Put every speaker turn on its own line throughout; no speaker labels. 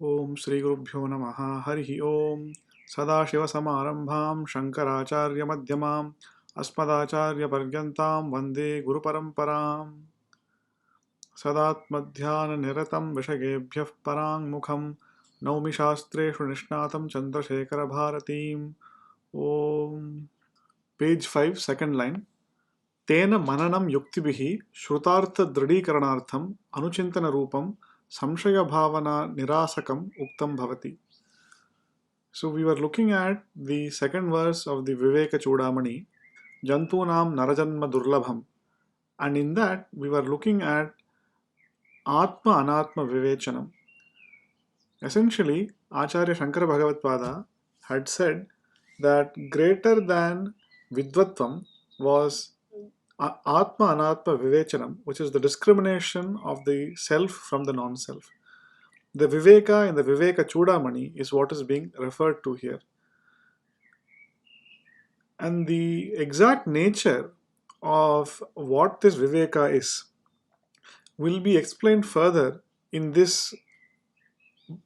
Om Shri Gurubhyo Namaha Harihi Om Sadashiva Samarambham Shankaracharya Madhyamam Asmadacharya Paryantam Vande Guru Paramparam Sadatmadhyana Niratam Vishagebhyah Parang Mukham Naumi Shastreshu Nishnatam Chandrasekhara Bharatim Om. Page 5, second line. Tena mananam yuktibihi shrutartha dridikaranartham anuchintana rupam samshaya bhavana nirasakam uktam bhavati. So we were looking at the second verse of the Vivekachudamani, Jantunam Narajanma Durlabham, and in that we were looking at Atma Anatma Vivechanam. Essentially, Acharya Shankara Bhagavatpada had said that greater than Vidvatvam was Atma Anatma Vivechanam, which is the discrimination of the self from the non-self. The Viveka in the Vivekachudamani is what is being referred to here. And the exact nature of what this Viveka is will be explained further in this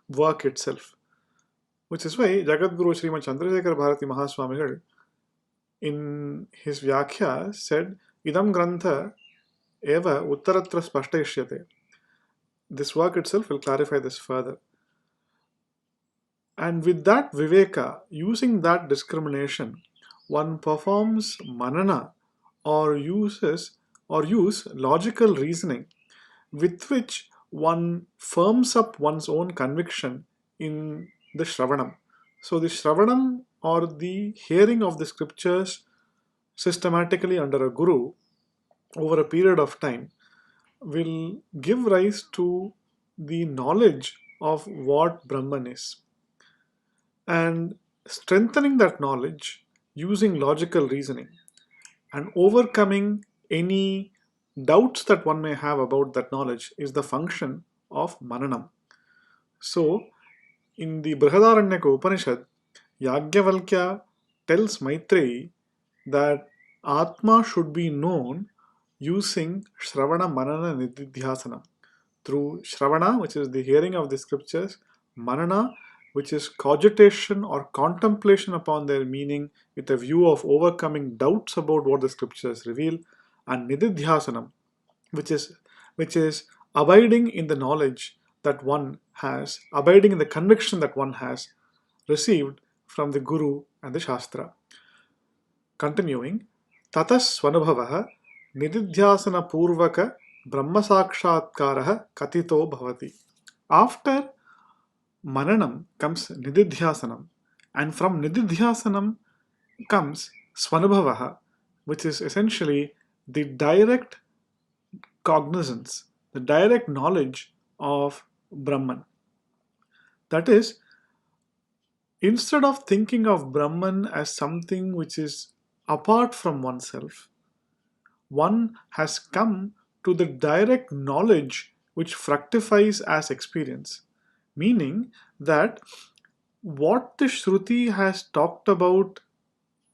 work itself. Which is why Jagadguru Srimad Chandrasekhara Bharati Mahaswamigal in his vyakhya said, Idam grantha eva uttaratra spashtaishyate. This work itself will clarify this further. And with that Viveka, using that discrimination, one performs manana or use logical reasoning with which one firms up one's own conviction in the Shravanam. So the Shravanam or the hearing of the scriptures systematically under a guru over a period of time will give rise to the knowledge of what Brahman is. And strengthening that knowledge using logical reasoning and overcoming any doubts that one may have about that knowledge is the function of mananam. So, in the Brihadaranyaka Upanishad, Yajnavalkya tells Maitreyi that Atma should be known using Shravana Manana Nididhyasana. Through Shravana, which is the hearing of the scriptures, Manana, which is cogitation or contemplation upon their meaning with a view of overcoming doubts about what the scriptures reveal, and Nididhyasanam, which is abiding in the knowledge that one has, abiding in the conviction that one has received from the Guru and the Shastra. Continuing, Tatas Swanubhavaha Nididhyasana Purvaka Brahma Sakshatkaraha Katito Bhavati. After Mananam comes Nididhyasanam, and from Nididhyasanam comes Swanubhavaha, which is essentially the direct cognizance, the direct knowledge of Brahman. That is, instead of thinking of Brahman as something which is apart from oneself, one has come to the direct knowledge which fructifies as experience. Meaning that what the Shruti has talked about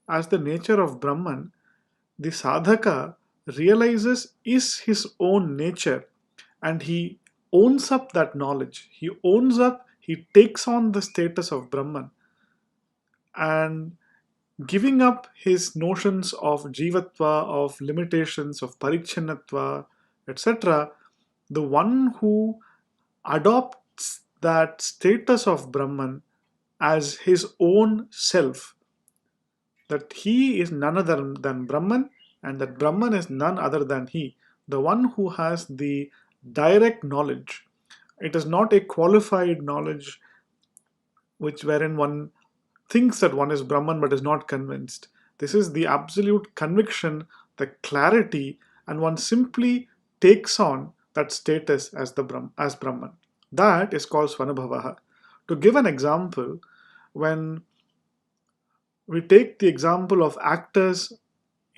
as the nature of Brahman, the sadhaka realizes is his own nature, and he owns up that knowledge. He takes on the status of Brahman, and giving up his notions of jivatva, of limitations, of parichannatva, etc., the one who adopts that status of Brahman as his own self, that he is none other than Brahman and that Brahman is none other than he, the one who has the direct knowledge. It is not a qualified knowledge wherein one thinks that one is Brahman but is not convinced. This is the absolute conviction, the clarity, and one simply takes on that status as Brahman. That is called Svanubhavaha. To give an example, when we take the example of actors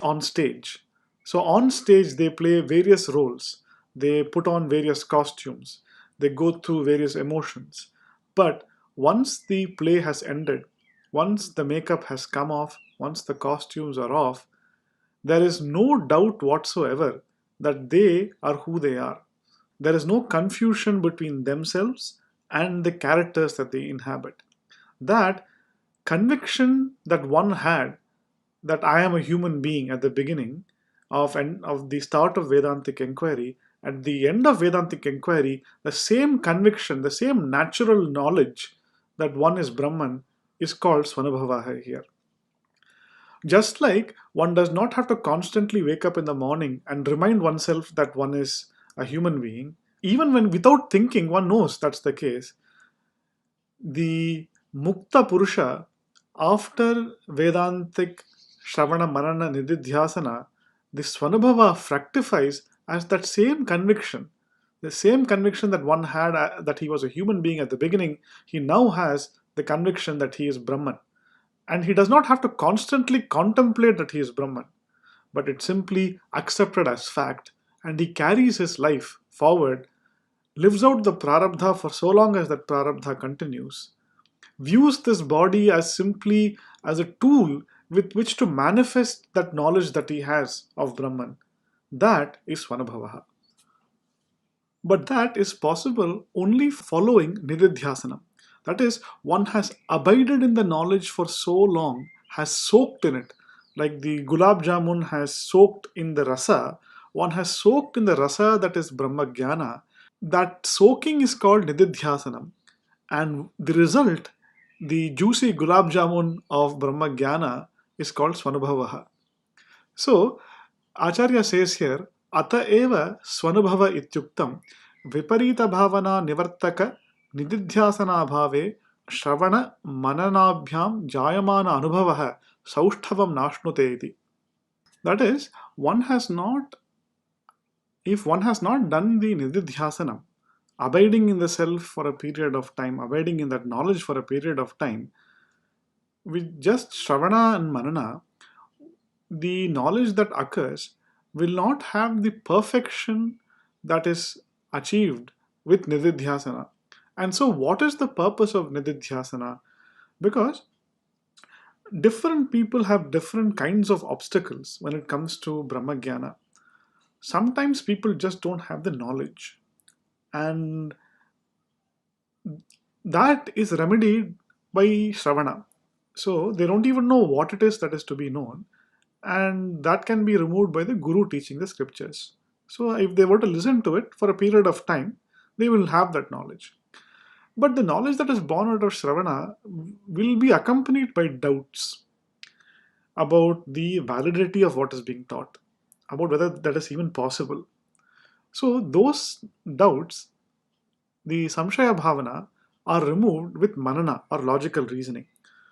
on stage. So on stage they play various roles. They put on various costumes. They go through various emotions. But once the play has ended, once the makeup has come off, once the costumes are off, there is no doubt whatsoever that they are who they are. There is no confusion between themselves and the characters that they inhabit. That conviction that one had, that I am a human being at the beginning of the start of Vedantic inquiry, at the end of Vedantic inquiry, the same conviction, the same natural knowledge that one is Brahman is called Svanubhava here. Just like one does not have to constantly wake up in the morning and remind oneself that one is a human being, even when without thinking one knows that's the case, the Mukta Purusha, after Vedantic Shravana Manana Nididhyasana, the Svanubhava fructifies as that same conviction. The same conviction that one had that he was a human being at the beginning, he now has the conviction that he is Brahman. And he does not have to constantly contemplate that he is Brahman, but it's simply accepted as fact. And he carries his life forward, lives out the prarabdha for so long as that prarabdha continues, views this body as simply as a tool with which to manifest that knowledge that he has of Brahman. That is Svanubhavaha. But that is possible only following Nididhyasana. That is, one has abided in the knowledge for so long, has soaked in it, like the gulab jamun has soaked in the rasa. One has soaked in the rasa that is Brahma Jnana. That soaking is called Nididhyasanam. And the result, the juicy gulab jamun of Brahma Jnana, is called Svanubhavaha. So, Acharya says here, Ata eva Svanubhava ityuktam viparita bhavana nivartaka nididhyasana bhave shravana mananabhyam jayamana anubhavaha saushthavam nashnute iti. That is, one has not, if one has not done the nididhyasanam, abiding in the self for a period of time, abiding in that knowledge for a period of time, with just shravana and manana, the knowledge that occurs will not have the perfection that is achieved with nididhyasana. And so, what is the purpose of nididhyasana? Because different people have different kinds of obstacles when it comes to Brahmajnana. Sometimes people just don't have the knowledge, and that is remedied by Shravana. So, they don't even know what it is that is to be known, and that can be removed by the Guru teaching the scriptures. So, if they were to listen to it for a period of time, they will have that knowledge. But the knowledge that is born out of Shravana will be accompanied by doubts about the validity of what is being taught, about whether that is even possible. So, those doubts, the Samshaya Bhavana, are removed with Manana or logical reasoning.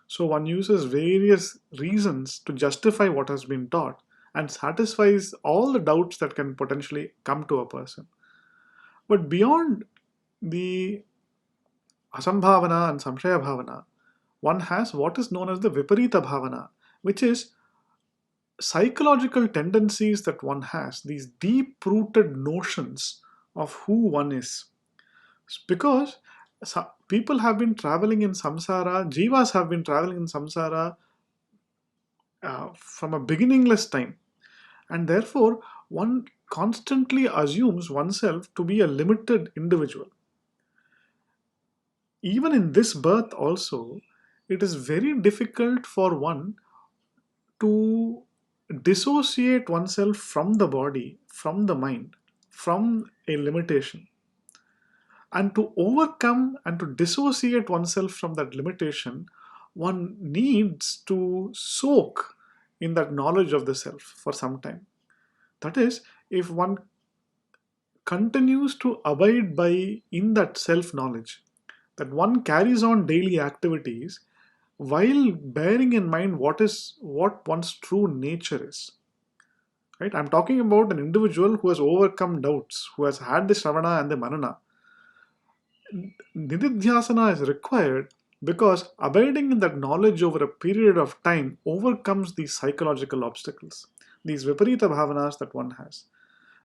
So, one uses various reasons to justify what has been taught and satisfies all the doubts that can potentially come to a person. But beyond the Asambhavana and Samshaya Bhavana, one has what is known as the Viparita Bhavana, which is psychological tendencies that one has, these deep rooted notions of who one is. Because people have been traveling in samsara, jivas have been traveling in samsara from a beginningless time, and therefore one constantly assumes oneself to be a limited individual. Even in this birth, also, it is very difficult for one to dissociate oneself from the body, from the mind, from a limitation. And to overcome and to dissociate oneself from that limitation, one needs to soak in that knowledge of the self for some time. That is, if one continues to abide by in that self knowledge, that one carries on daily activities while bearing in mind what one's true nature is. Right? I'm talking about an individual who has overcome doubts, who has had the Shravana and the Manana. Nididhyasana is required because abiding in that knowledge over a period of time overcomes these psychological obstacles, these Viparita Bhavanas that one has.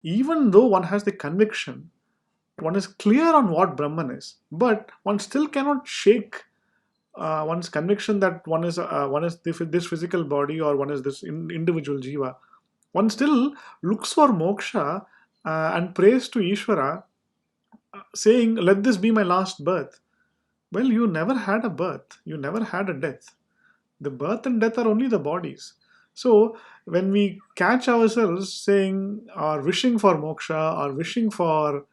Even though one has the conviction, one is clear on what Brahman is, but one still cannot shake one's conviction that one is this physical body, or one is this individual jiva. One still looks for moksha and prays to Ishvara saying, let this be my last birth. Well, you never had a birth, you never had a death. The birth and death are only the bodies. So when we catch ourselves saying or wishing for moksha or wishing for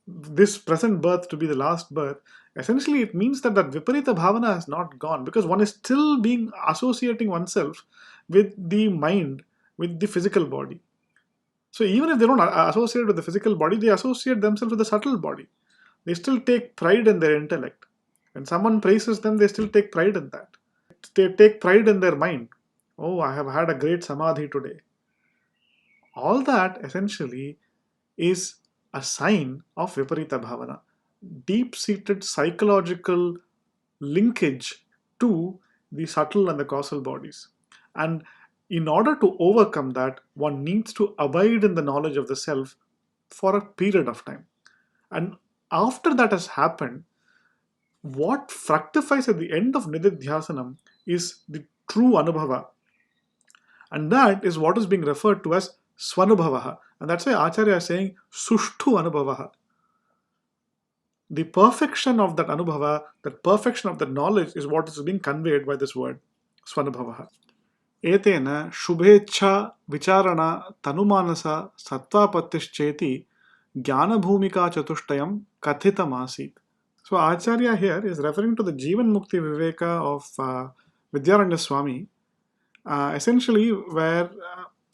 this present birth to be the last birth, essentially it means that that viparita bhavana has not gone, because one is still being associating oneself with the mind, with the physical body. So even if they don't associate with the physical body, they associate themselves with the subtle body. They still take pride in their intellect. When someone praises them, they still take pride in that. They take pride in their mind. Oh, I have had a great samadhi today. All that essentially is a sign of viparita bhavana, deep seated psychological linkage to the subtle and the causal bodies. And in order to overcome that, one needs to abide in the knowledge of the self for a period of time. And after that has happened, what fructifies at the end of nididhyasanam is the true anubhava. And that is what is being referred to as swanubhavaha. And that's why Acharya is saying sushtu anubhavaha. The perfection of that anubhava, that perfection of that knowledge is what is being conveyed by this word, swanubhavaha. Etena shubhecha vicharana tanumanasa sattvapattishcheti jnanabhumika chatushtayam kathitamasit. So Acharya here is referring to the Jivan Mukti Viveka of Vidyaranya Swami, essentially where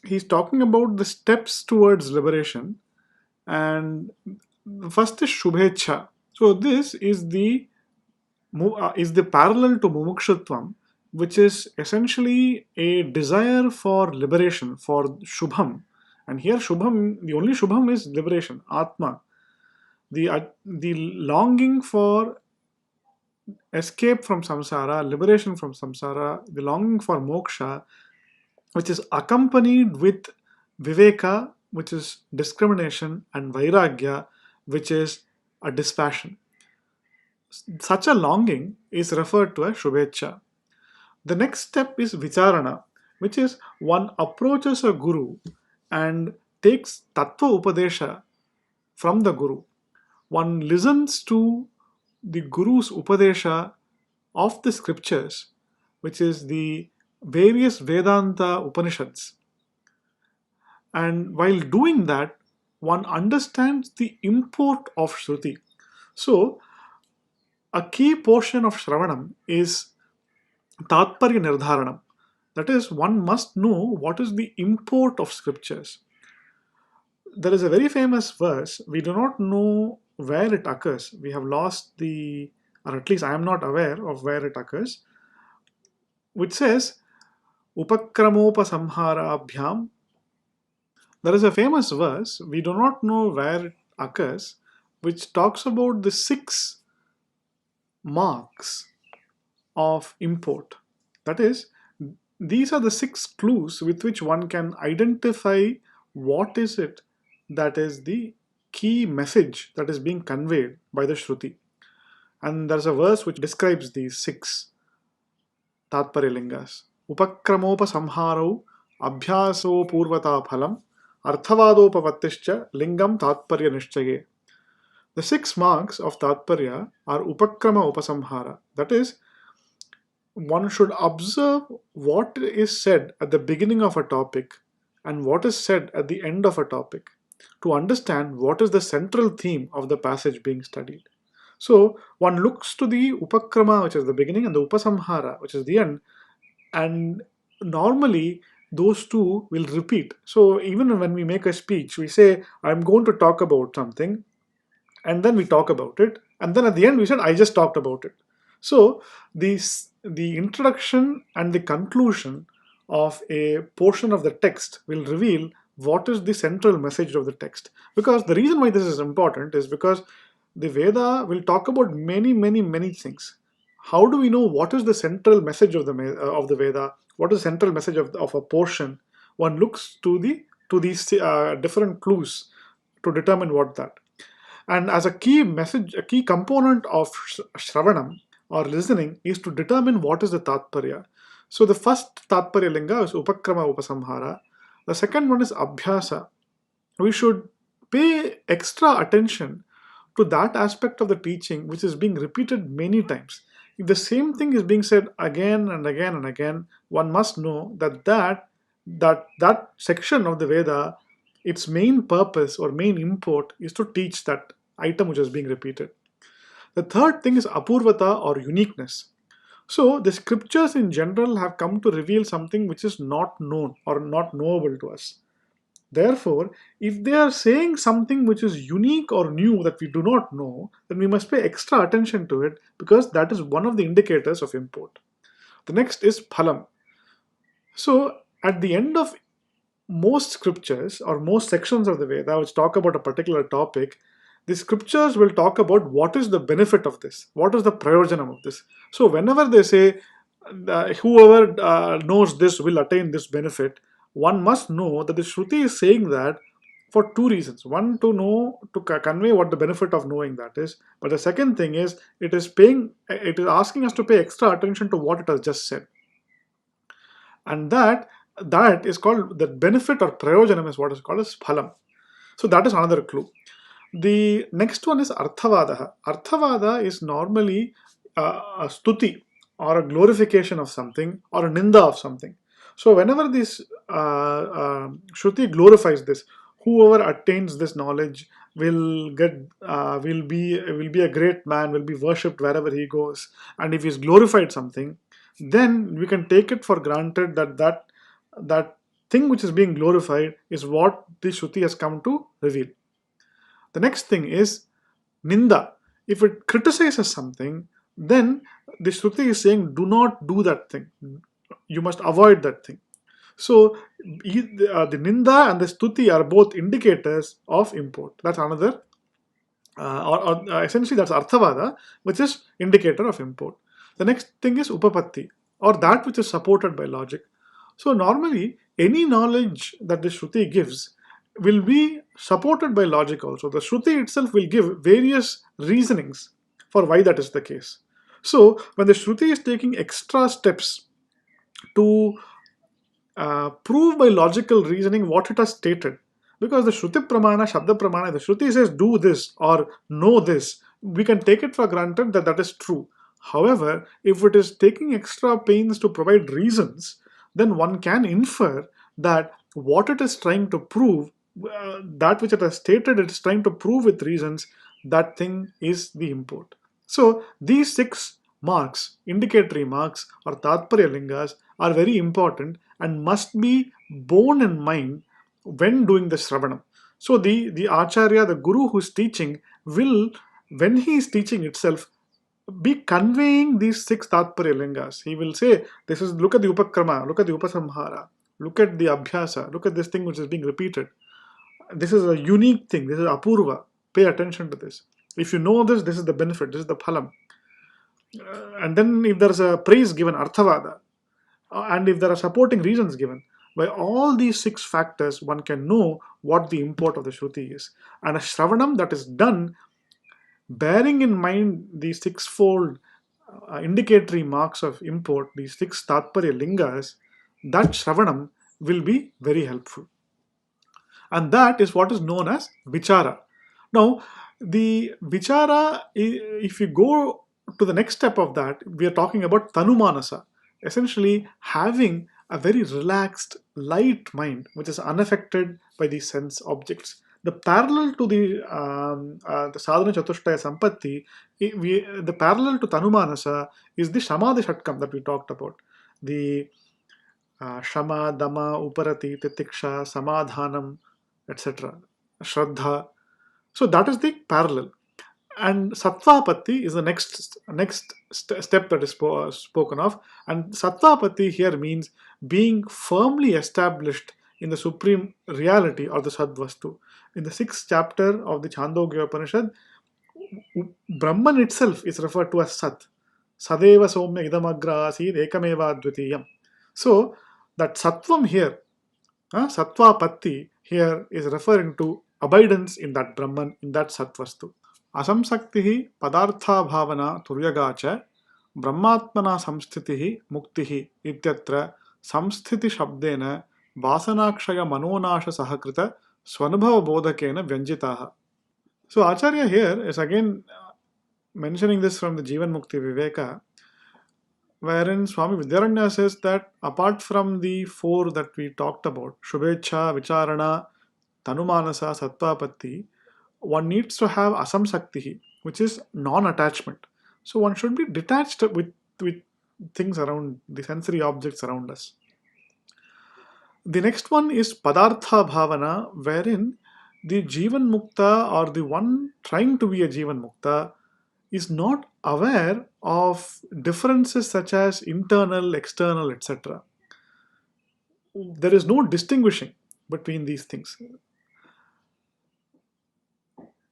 he's talking about the steps towards liberation, and first is Shubhecha. So this is the parallel to Mumukshutvam, which is essentially a desire for liberation, for Shubham. And here Shubham, the only Shubham is liberation, Atma. The longing for escape from samsara, liberation from samsara, the longing for moksha, which is accompanied with viveka, which is discrimination, and vairagya, which is a dispassion. Such a longing is referred to as shubhecha. The next step is vicharana, which is one approaches a guru and takes tattva upadesha from the guru. One listens to the guru's upadesha of the scriptures, which is the various Vedanta Upanishads. And while doing that, one understands the import of Shruti. So, a key portion of Shravanam is Tatparya Nirdharanam. That is, one must know what is the import of scriptures. There is a very famous verse, we do not know where it occurs. We have lost or at least I am not aware of where it occurs, which says, Upakramopasamharabhyam. There is a famous verse, we do not know where it occurs, which talks about the 6 marks of import. That is, these are the 6 clues with which one can identify what is it that is the key message that is being conveyed by the Shruti. And there's a verse which describes these 6 Tatparyalingas. Upakramopasamharau abhyaso purvata phalam arthavadopavattischa lingam tatparya nishchaye. The 6 marks of Tatparya are Upakrama Upasamhara. That is, one should observe what is said at the beginning of a topic and what is said at the end of a topic to understand what is the central theme of the passage being studied. So one looks to the Upakrama, which is the beginning, and the Upasamhara, which is the end, and normally those two will repeat. So even when we make a speech, we say, I'm going to talk about something, and then we talk about it, and then at the end we said, I just talked about it. So the introduction and the conclusion of a portion of the text will reveal what is the central message of the text. Because the reason why this is important is because the Veda will talk about many things. How do we know what is the central message of the Veda? What is the central message of a portion? One looks to these different clues to determine what that. And as a key message, a key component of Shravanam or listening is to determine what is the Tatparya. So the first Tatparya Linga is Upakrama Upasamhara. The second one is Abhyasa. We should pay extra attention to that aspect of the teaching which is being repeated many times. If the same thing is being said again and again and again, one must know that section of the Veda, its main purpose or main import is to teach that item which is being repeated. The third thing is apurvata or uniqueness. So the scriptures in general have come to reveal something which is not known or not knowable to us. Therefore, if they are saying something which is unique or new that we do not know, then we must pay extra attention to it, because that is one of the indicators of import. The next is phalam. So, at the end of most scriptures or most sections of the Veda which talk about a particular topic, the scriptures will talk about what is the benefit of this, what is the prayojanam of this. So, whenever they say whoever knows this will attain this benefit, one must know that the Shruti is saying that for two reasons. One, to know, to convey what the benefit of knowing that is. But the second thing is, it is asking us to pay extra attention to what it has just said. And that is called, the benefit or prayojanam is what is called as phalam. So that is another clue. The next one is arthavada. Arthavada is normally a stuti or a glorification of something or a ninda of something. So whenever this Shruti glorifies this, whoever attains this knowledge will be a great man, will be worshipped wherever he goes. And if he's glorified something, then we can take it for granted that thing which is being glorified is what the Shruti has come to reveal. The next thing is ninda. If it criticizes something, then the Shruti is saying, do not do that thing. You must avoid that thing. So the ninda and the stuti are both indicators of import. That's another, essentially that's arthavada, which is indicator of import. The next thing is upapatti, or that which is supported by logic. So normally any knowledge that the Shruti gives will be supported by logic also. The Shruti itself will give various reasonings for why that is the case. So when the Shruti is taking extra steps to prove by logical reasoning what it has stated, because the Shruti Pramana, Shabda Pramana, the Shruti says do this or know this, we can take it for granted that that is true. However, if it is taking extra pains to provide reasons, then one can infer that what it is trying to prove, that which it has stated it is trying to prove with reasons, that thing is the import. So these 6 marks, indicatory marks or tatparya lingas, are very important and must be borne in mind when doing the Shravanam. So the Acharya, the Guru who is teaching, will, when he is teaching itself, be conveying these 6 tatparya lingas. He will say, this is, look at the upakrama, look at the upasamhara, look at the abhyasa, look at this thing which is being repeated. This is a unique thing, this is apurva. Pay attention to this. If you know this, this is the benefit, this is the phalam. And then if there is a praise given, arthavada, and if there are supporting reasons given, by all these 6 factors, one can know what the import of the Shruti is. And a Shravanam that is done bearing in mind these 6-fold indicatory marks of import, these 6 tatparya lingas, that Shravanam will be very helpful. And that is what is known as vichara. Now, the vichara, if you go to the next step of that, we are talking about tanumanasa, essentially having a very relaxed, light mind which is unaffected by the sense objects. The parallel to the sadhana chatushtaya sampatti, the parallel to tanumanasa is the samadhi shatkam that we talked about. The shama, dama, uparati, titiksha, samadhanam, etc. Shraddha. So that is the parallel. And sattvapatti is the next step that is spoken of. And sattvapatti here means being firmly established in the supreme reality or the sadvastu. In the 6th chapter of the Chandogya Upanishad, Brahman itself is referred to as Sat. Sadeva Somya Idamagra Asid Ekameva Dvitiyam. So that sattvam here, sattvapatti here, is referring to abidance in that Brahman, in that Satvastu. Asamsaktihi padartha bhavana turyagacha brahmatmana samsthitihi muktihi ityatra samsthiti shabdena vasanakshaya manonasha sahakrita swanubhava bodhakena vyanjitaha. So Acharya here is again mentioning this from the Jivan Mukti Viveka, wherein Swami Vidyaranya says that apart from the four that we talked about, Shubhecha, Vicharana, Tanumanasa, Sattvapatti, one needs to have asamsakti, which is non-attachment. So one should be detached with things around the sensory objects around us. The next one is Padartha Bhavana, wherein the Jivan Mukta or the one trying to be a Jivan Mukta is not aware of differences such as internal, external, etc. There is no distinguishing between these things.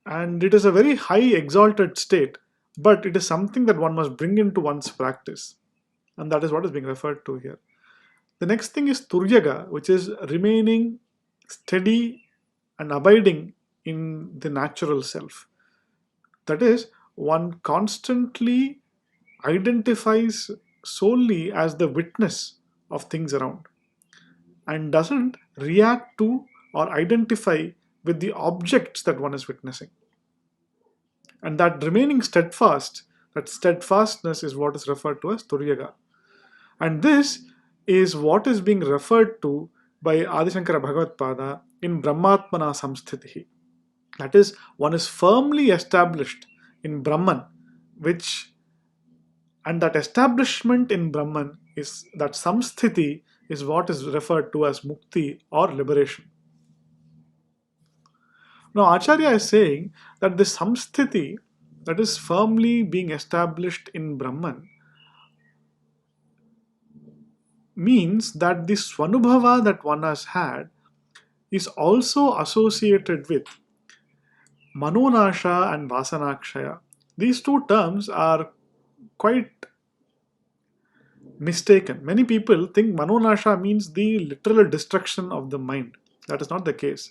And it is a very high exalted state, but it is something that one must bring into one's practice. And that is what is being referred to here. The next thing is Turyaga, which is remaining steady and abiding in the natural self. That is, one constantly identifies solely as the witness of things around and doesn't react to or identify with the objects that one is witnessing. And that remaining steadfast, that steadfastness is what is referred to as Turyaga. And this is what is being referred to by Adi Shankara Bhagavatpada in Brahmatmana Samsthitihi. That is, one is firmly established in Brahman, which and that establishment in Brahman is that samsthiti is what is referred to as mukti or liberation. Now, Acharya is saying that the samsthiti that is firmly being established in Brahman means that the swanubhava that one has had is also associated with manonasha and vasanakshaya. These two terms are quite mistaken. Many people think manonasha means the literal destruction of the mind. That is not the case.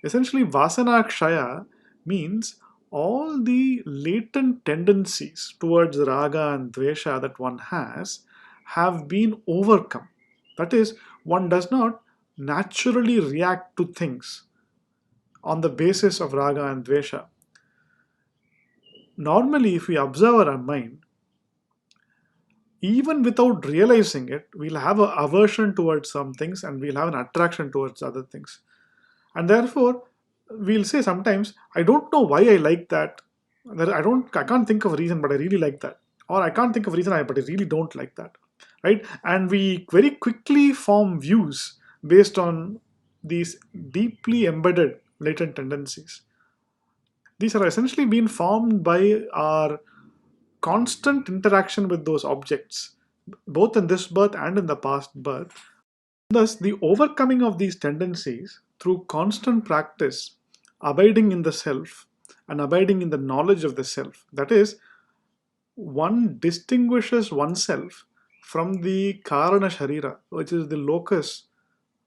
Essentially, vasanakshaya means all the latent tendencies towards raga and dvesha that one has have been overcome. That is, one does not naturally react to things on the basis of raga and dvesha. Normally, if we observe our mind, even without realizing it, we'll have an aversion towards some things and we'll have an attraction towards other things. And therefore, we'll say sometimes, I don't know why I like that. I can't think of a reason, but I really like that. Or I can't think of a reason, but I really don't like that. Right? And we very quickly form views based on these deeply embedded latent tendencies. These are essentially being formed by our constant interaction with those objects, both in this birth and in the past birth. Thus, the overcoming of these tendencies through constant practice, abiding in the self, and abiding in the knowledge of the self, that is, one distinguishes oneself from the karana sharira, which is the locus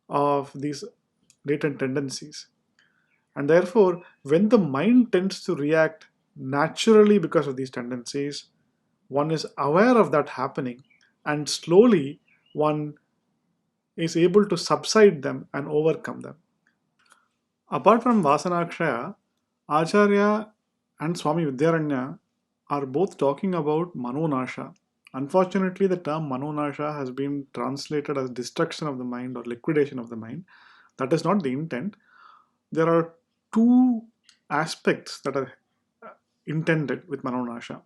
of these latent tendencies. And therefore, when the mind tends to react naturally because of these tendencies, one is aware of that happening, and slowly one is able to subside them and overcome them. Apart from Vasanakshaya, Acharya and Swami Vidyaranya are both talking about Manonasha. Unfortunately, the term Manonasha has been translated as destruction of the mind or liquidation of the mind. That is not the intent. There are two aspects that are intended with Manonasha.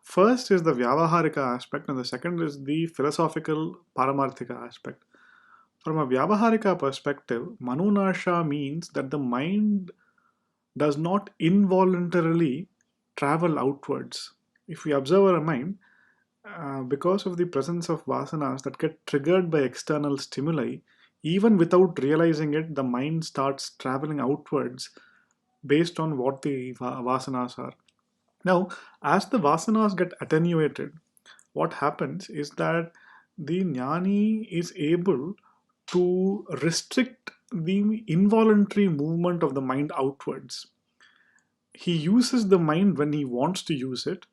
First is the Vyavaharika aspect, and the second is the philosophical Paramarthika aspect. From a Vyavaharika perspective, Manonasha means that the mind does not involuntarily travel outwards. If we observe our mind, because of the presence of vasanas that get triggered by external stimuli, even without realizing it, the mind starts traveling outwards based on what the vasanas are. Now, as the vasanas get attenuated, what happens is that the jnani is able to restrict the involuntary movement of the mind outwards. He uses the mind when he wants to use it,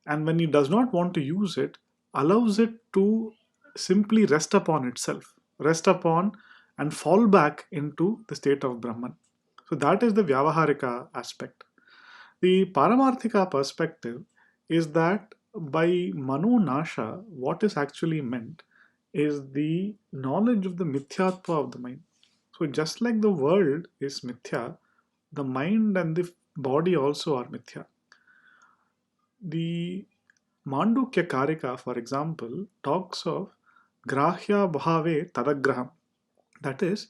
and when he does not want to use it, allows it to simply rest upon itself, rest upon and fall back into the state of Brahman. So that is the Vyavaharika aspect. The Paramarthika perspective is that by Mano Nasha, what is actually meant is the knowledge of the Mithyatva of the mind. So, just like the world is Mithya, the mind and the body also are Mithya. The Mandukya Karika, for example, talks of Grahya Bhave Tadagraham. That is,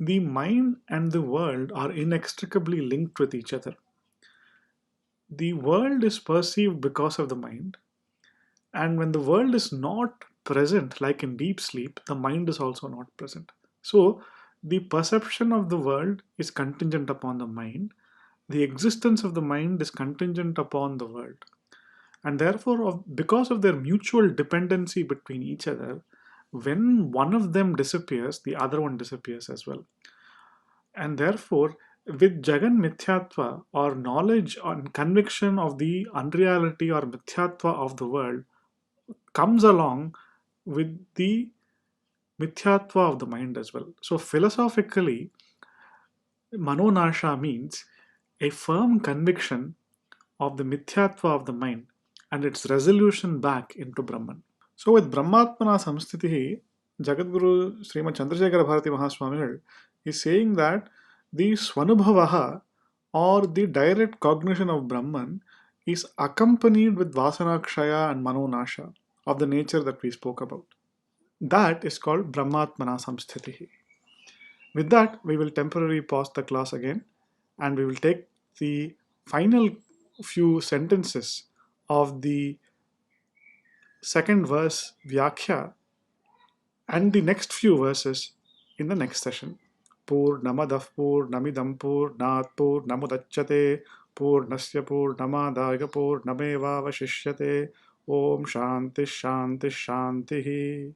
the mind and the world are inextricably linked with each other. The world is perceived because of the mind, and when the world is not present, like in deep sleep, the mind is also not present. So, the perception of the world is contingent upon the mind, the existence of the mind is contingent upon the world. And therefore, because of their mutual dependency between each other, when one of them disappears, the other one disappears as well. And therefore, with Jagan Mithyatva, or knowledge and conviction of the unreality or Mithyatva of the world, comes along with the Mithyatva of the mind as well. So, philosophically, Manonasha means a firm conviction of the Mithyatva of the mind and its resolution back into Brahman. So, with Brahmatmana Samstitihi, Jagadguru Srimad Chandrasekhara Bharati Mahaswamigal is saying that the Swanubhavaha, or the direct cognition of Brahman, is accompanied with Vasanakshaya and Manonasha of the nature that we spoke about. That is called Brahmatmana Samsthitihi. With that, we will temporarily pause the class again and we will take the final few sentences of the second verse vyakhya and the next few verses in the next session. Purnamadav Purnamidam Purnat Purnamudachyate Purnasya Purnamadaya Purnameva Vashishyate Om Shanti Shanti Shanti.